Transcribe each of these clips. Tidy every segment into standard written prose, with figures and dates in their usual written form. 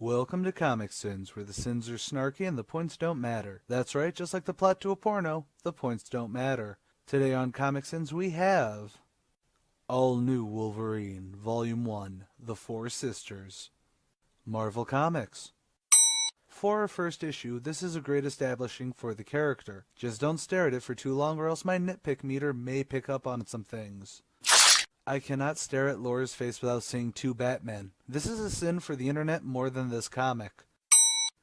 Welcome to ComicSins, where the sins are snarky and the points don't matter. That's right, just like the plot to a porno, the points don't matter. Today on ComicSins we have All New Wolverine, Volume 1, The Four Sisters. Marvel Comics. For our first issue, this is a great establishing for the character. Just don't stare at it for too long or else my nitpick meter may pick up on some things. I cannot stare at Laura's face without seeing two Batmen. This is a sin for the internet more than this comic.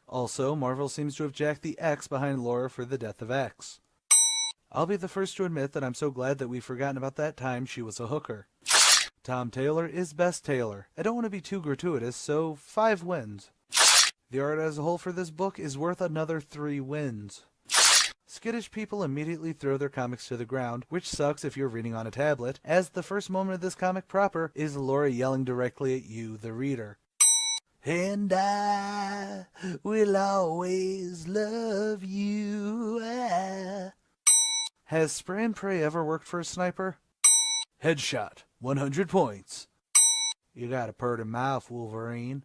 Also, Marvel seems to have jacked the X behind Laura for the death of X. I'll be the first to admit that I'm so glad that we've forgotten about that time she was a hooker. Tom Taylor is best Taylor. I don't want to be too gratuitous, so 5 wins. The art as a whole for this book is worth another 3 wins. Skittish people immediately throw their comics to the ground, which sucks if you're reading on a tablet, as the first moment of this comic proper is Laura yelling directly at you, the reader. And I will always love you. Has spray and pray ever worked for a sniper? Headshot, 100 points. You got a purty mouth, Wolverine.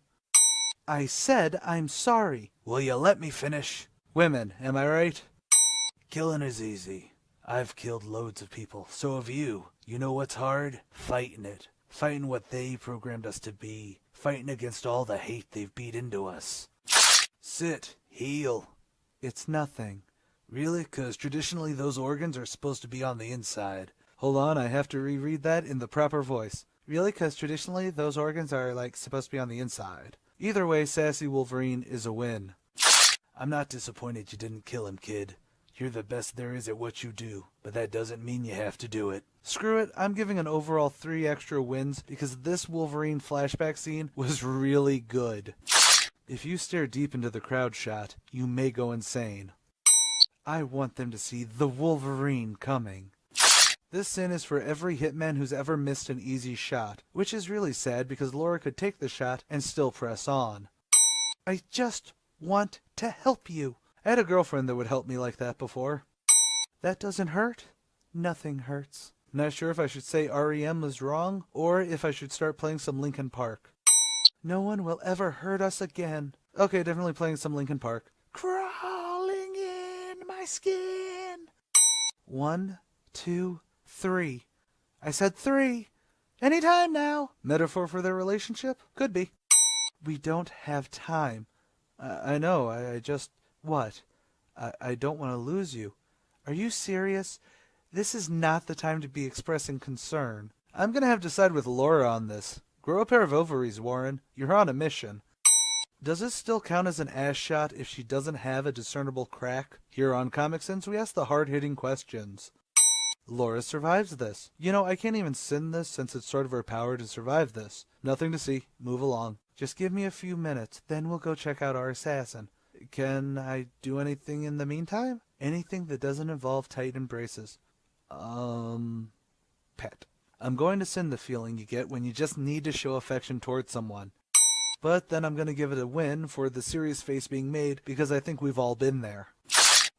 I said I'm sorry. Will you let me finish? Women, am I right? Killing is easy. I've killed loads of people. So have you. You know what's hard? Fighting it. Fighting what they programmed us to be. Fighting against all the hate they've beat into us. Sit. Heal. It's nothing. Really? 'Cause traditionally those organs are supposed to be on the inside. Hold on, I have to reread that in the proper voice. Really? 'Cause traditionally those organs are, supposed to be on the inside. Either way, Sassy Wolverine is a win. I'm not disappointed you didn't kill him, kid. You're the best there is at what you do, but that doesn't mean you have to do it. Screw it, I'm giving an overall 3 extra wins because this Wolverine flashback scene was really good. If you stare deep into the crowd shot, you may go insane. I want them to see the Wolverine coming. This sin is for every hitman who's ever missed an easy shot, which is really sad because Laura could take the shot and still press on. I just want to help you. I had a girlfriend that would help me like that before. That doesn't hurt? Nothing hurts. Not sure if I should say REM was wrong, or if I should start playing some Linkin Park. No one will ever hurt us again. Okay, definitely playing some Linkin Park. Crawling in my skin. 1, 2, 3. I said 3. Anytime now. Metaphor for their relationship? Could be. We don't have time. I know, I just... What? I don't want to lose you. Are you serious? This is not the time to be expressing concern. I'm going to have to side with Laura on this. Grow a pair of ovaries, Warren. You're on a mission. Does this still count as an ass shot if she doesn't have a discernible crack? Here on ComicSins, we ask the hard-hitting questions. Laura survives this. You know, I can't even sin this since it's sort of her power to survive this. Nothing to see. Move along. Just give me a few minutes, then we'll go check out our assassin. Can I do anything in the meantime? Anything that doesn't involve tight embraces. Pet. I'm going to send the feeling you get when you just need to show affection towards someone. But then I'm going to give it a win for the serious face being made because I think we've all been there.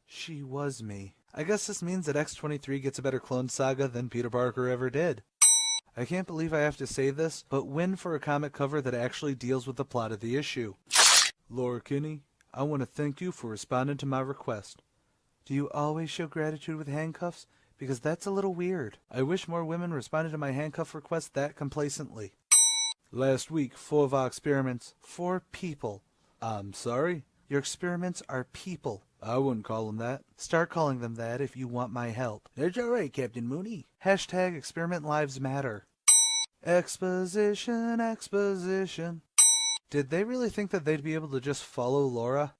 She was me. I guess this means that X-23 gets a better clone saga than Peter Parker ever did. I can't believe I have to say this, but win for a comic cover that actually deals with the plot of the issue. Laura Kinney, I want to thank you for responding to my request. Do you always show gratitude with handcuffs? Because that's a little weird. I wish more women responded to my handcuff request that complacently. Last week, 4 of our experiments. 4 people. I'm sorry? Your experiments are people. I wouldn't call them that. Start calling them that if you want my help. That's alright, Captain Mooney. Hashtag experiment lives matter. Exposition, exposition. Did they really think that they'd be able to just follow Laura?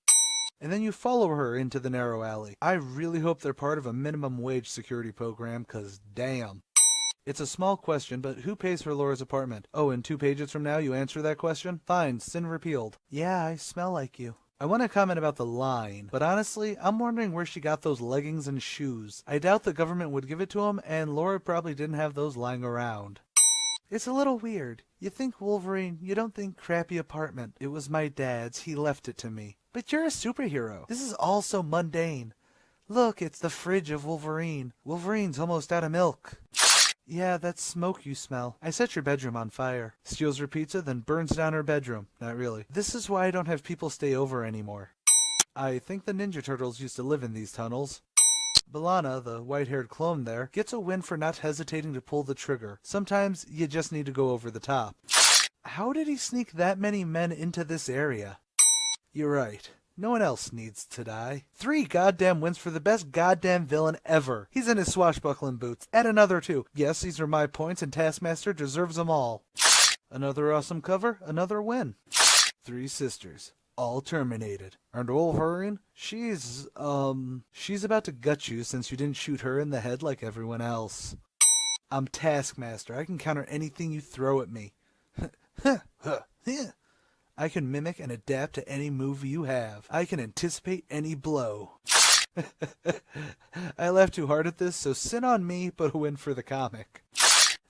And then you follow her into the narrow alley. I really hope they're part of a minimum wage security program, 'cause damn. It's a small question, but who pays for Laura's apartment? Oh, and 2 pages from now you answer that question? Fine, sin repealed. Yeah, I smell like you. I want to comment about the line, but honestly, I'm wondering where she got those leggings and shoes. I doubt the government would give it to him, and Laura probably didn't have those lying around. It's a little weird. You think Wolverine, you don't think crappy apartment. It was my dad's, he left it to me. But you're a superhero. This is all so mundane. Look, it's the fridge of Wolverine. Wolverine's almost out of milk. Yeah, that's smoke you smell. I set your bedroom on fire. Steals her pizza, then burns down her bedroom. Not really. This is why I don't have people stay over anymore. I think the Ninja Turtles used to live in these tunnels. Balana, the white-haired clone there, gets a win for not hesitating to pull the trigger. Sometimes you just need to go over the top. How did he sneak that many men into this area? You're right. No one else needs to die. 3 goddamn wins for the best goddamn villain ever. He's in his swashbuckling boots. Add another 2. Yes, these are my points, and Taskmaster deserves them all. Another awesome cover, another win. 3 sisters, all terminated. And Wolverine, she's about to gut you since you didn't shoot her in the head like everyone else. I'm Taskmaster. I can counter anything you throw at me. I can mimic and adapt to any move you have. I can anticipate any blow. I laughed too hard at this, so sin on me, but a win for the comic.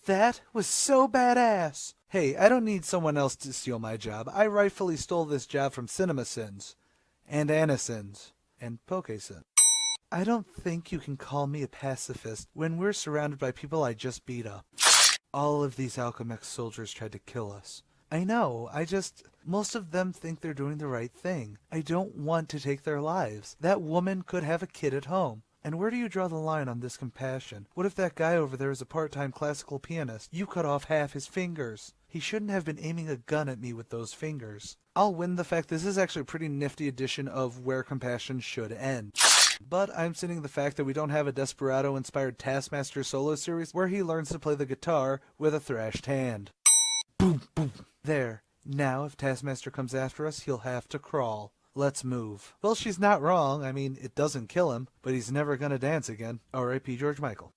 That was so badass. Hey, I don't need someone else to steal my job. I rightfully stole this job from CinemaSins, and AniSins, and PokeSins. I don't think you can call me a pacifist when we're surrounded by people I just beat up. All of these Alchemech soldiers tried to kill us. I know, most of them think they're doing the right thing. I don't want to take their lives. That woman could have a kid at home. And where do you draw the line on this compassion? What if that guy over there is a part-time classical pianist? You cut off half his fingers. He shouldn't have been aiming a gun at me with those fingers. I'll win the fact this is actually a pretty nifty edition of where compassion should end. But I'm sitting the fact that we don't have a Desperado-inspired Taskmaster solo series where he learns to play the guitar with a thrashed hand. Boom, boom. There. Now, if Taskmaster comes after us, he'll have to crawl. Let's move. Well, she's not wrong. I mean, it doesn't kill him, but he's never gonna dance again. R.I.P. George Michael.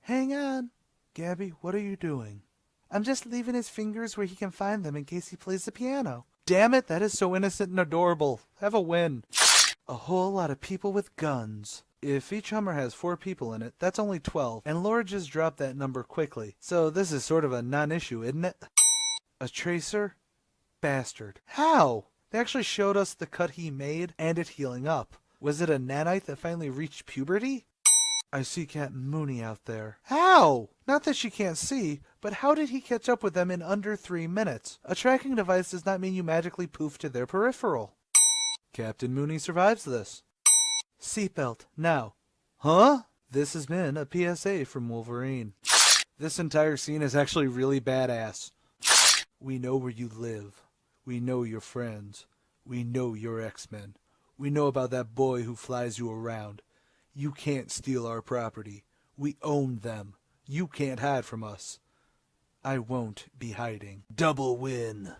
Hang on. Gabby, what are you doing? I'm just leaving his fingers where he can find them in case he plays the piano. Damn it, that is so innocent and adorable. Have a win. A whole lot of people with guns. If each Hummer has 4 people in it, that's only 12, and Laura just dropped that number quickly. So this is sort of a non-issue, isn't it? A tracer? Bastard. How? They actually showed us the cut he made and it healing up. Was it a nanite that finally reached puberty? I see Cat Mooney out there. How? Not that she can't see, but how did he catch up with them in under 3 minutes? A tracking device does not mean you magically poof to their peripheral. Captain Mooney survives this. Seatbelt, now. Huh? This has been a PSA from Wolverine. This entire scene is actually really badass. We know where you live. We know your friends. We know your X-Men. We know about that boy who flies you around. You can't steal our property. We own them. You can't hide from us. I won't be hiding. Double win.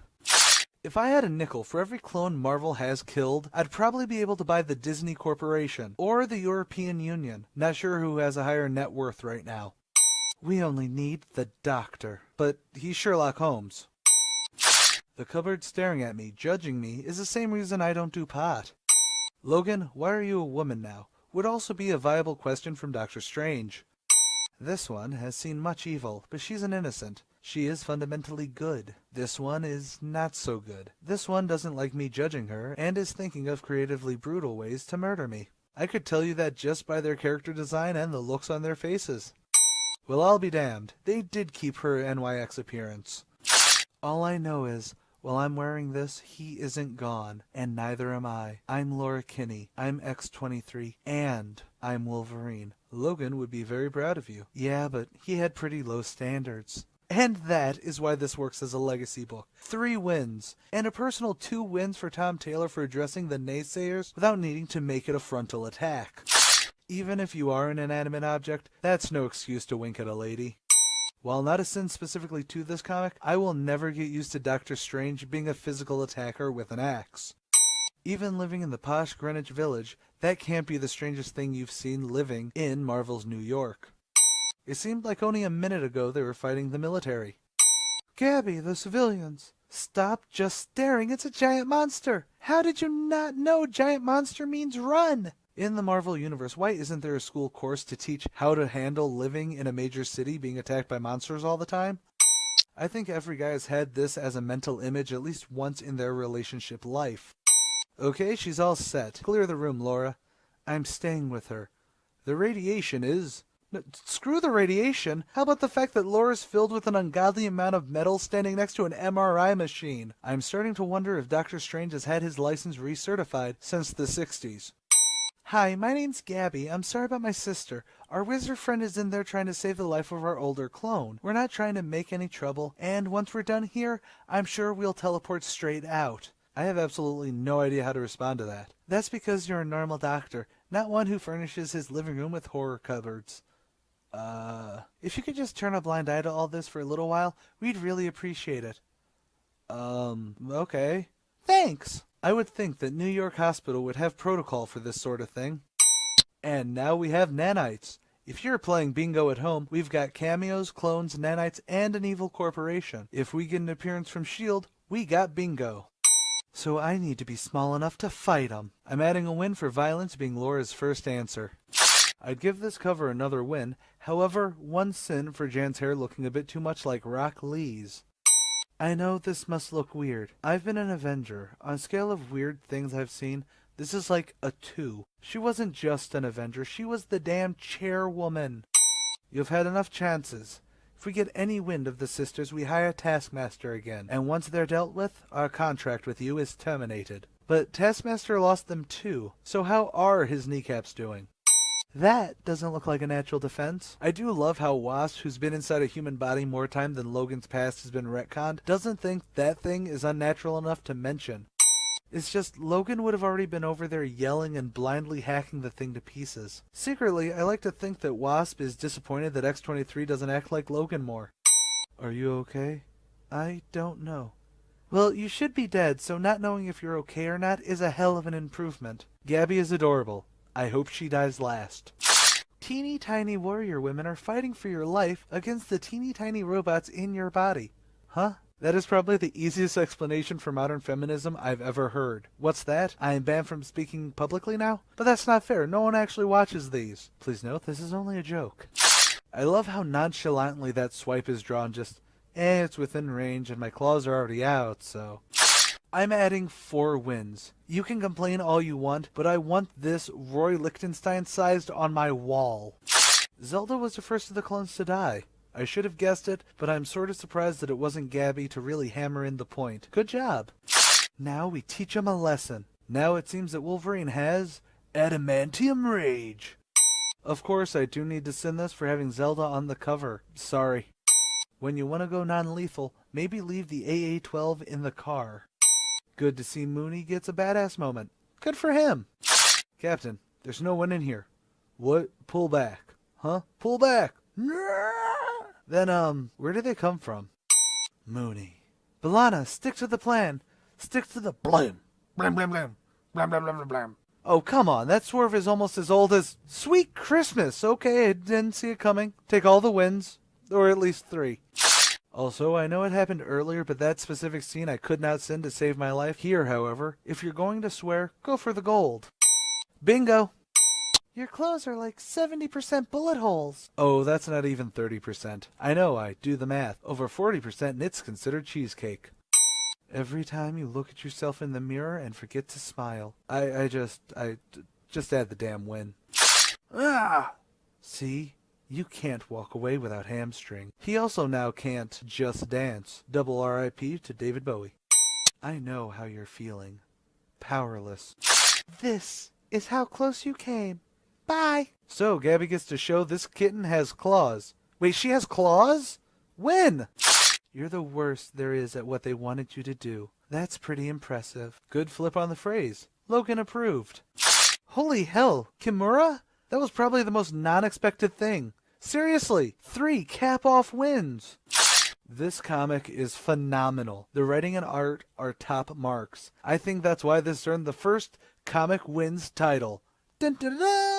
If I had a nickel for every clone Marvel has killed, I'd probably be able to buy the Disney Corporation or the European Union. Not sure who has a higher net worth right now. We only need the Doctor. But he's Sherlock Holmes. The cupboard staring at me, judging me, is the same reason I don't do pot. Logan, why are you a woman now? Would also be a viable question from Doctor Strange. This one has seen much evil, but she's an innocent. She is fundamentally good. This one is not so good. This one doesn't like me judging her, and is thinking of creatively brutal ways to murder me. I could tell you that just by their character design and the looks on their faces. Well, I'll be damned. They did keep her NYX appearance. All I know is, while I'm wearing this, he isn't gone, and neither am I. I'm Laura Kinney, I'm X-23, and I'm Wolverine. Logan would be very proud of you. Yeah, but he had pretty low standards. And that is why this works as a legacy book. 3 wins, and a personal 2 wins for Tom Taylor for addressing the naysayers without needing to make it a frontal attack. Even if you are an inanimate object, that's no excuse to wink at a lady. While not a sin specifically to this comic, I will never get used to Doctor Strange being a physical attacker with an axe. Even living in the posh Greenwich Village, that can't be the strangest thing you've seen living in Marvel's New York. It seemed like only a minute ago they were fighting the military. Gabby, the civilians. Stop just staring, it's a giant monster! How did you not know giant monster means run? In the Marvel Universe, why isn't there a school course to teach how to handle living in a major city being attacked by monsters all the time? I think every guy has had this as a mental image at least once in their relationship life. Okay, she's all set. Clear the room, Laura. I'm staying with her. The radiation is Screw the radiation. How about the fact that Laura's filled with an ungodly amount of metal standing next to an MRI machine? I'm starting to wonder if Dr. Strange has had his license recertified since the 60s. Hi, my name's Gabby. I'm sorry about my sister. Our wizard friend is in there trying to save the life of our older clone. We're not trying to make any trouble, and once we're done here, I'm sure we'll teleport straight out. I have absolutely no idea how to respond to that. That's because you're a normal doctor, not one who furnishes his living room with horror cupboards. If you could just turn a blind eye to all this for a little while, we'd really appreciate it. Okay. Thanks! I would think that New York Hospital would have protocol for this sort of thing. And now we have nanites. If you're playing bingo at home, we've got cameos, clones, nanites, and an evil corporation. If we get an appearance from S.H.I.E.L.D., we got bingo. So I need to be small enough to fight 'em. I'm adding a win for violence being Laura's first answer. I'd give this cover another win, however, one sin for Jan's hair looking a bit too much like Rock Lee's. I know this must look weird. I've been an Avenger. On a scale of weird things I've seen, this is like a 2. She wasn't just an Avenger, she was the damn chairwoman. You've had enough chances. If we get any wind of the sisters, we hire Taskmaster again, and once they're dealt with, our contract with you is terminated. But Taskmaster lost them too, so how are his kneecaps doing? That doesn't look like a natural defense. I do love how Wasp, who's been inside a human body more time than Logan's past has been retconned, doesn't think that thing is unnatural enough to mention. It's just Logan would have already been over there yelling and blindly hacking the thing to pieces. Secretly, I like to think that Wasp is disappointed that X-23 doesn't act like Logan more. Are you okay? I don't know. Well, you should be dead, so not knowing if you're okay or not is a hell of an improvement. Gabby is adorable. I hope she dies last. Teeny tiny warrior women are fighting for your life against the teeny tiny robots in your body. Huh? That is probably the easiest explanation for modern feminism I've ever heard. What's that? I am banned from speaking publicly now? But that's not fair. No one actually watches these. Please note, this is only a joke. I love how nonchalantly that swipe is drawn, just, it's within range and my claws are already out, so... I'm adding 4 wins. You can complain all you want, but I want this Roy Lichtenstein sized on my wall. Zelda was the first of the clones to die. I should have guessed it, but I'm sort of surprised that it wasn't Gabby to really hammer in the point. Good job. Now we teach him a lesson. Now it seems that Wolverine has adamantium rage. Of course, I do need to send this for having Zelda on the cover. Sorry. When you want to go non-lethal, maybe leave the AA-12 in the car. Good to see Mooney gets a badass moment. Good for him. Captain, there's no one in here. What? Pull back. Huh? Pull back. Then, where did they come from? Mooney. B'Elanna, stick to the plan. Stick to the blam. Blam, blam, blam. Blam, blam, blam, blam, blam. Oh, come on. That swerve is almost as old as... Sweet Christmas. Okay, I didn't see it coming. Take all the wins. Or at least 3. Also, I know it happened earlier, but that specific scene I could not send to save my life. Here, however, if you're going to swear, go for the gold. Bingo! Your clothes are like 70% bullet holes. Oh, that's not even 30%. I know, I do the math. Over 40% and it's considered cheesecake. Every time you look at yourself in the mirror and forget to smile. I just add the damn win. Ah! See? You can't walk away without hamstring. He also now can't just dance. Double R.I.P. to David Bowie. I know how you're feeling. Powerless. This is how close you came. Bye. So, Gabby gets to show this kitten has claws. Wait, she has claws? When? You're the worst there is at what they wanted you to do. That's pretty impressive. Good flip on the phrase. Logan approved. Holy hell, Kimura? That was probably the most non-expected thing. Seriously, 3 cap-off wins. This comic is phenomenal. The writing and art are top marks. I think that's why this earned the first Comic Wins title. Dun, dun, dun, dun.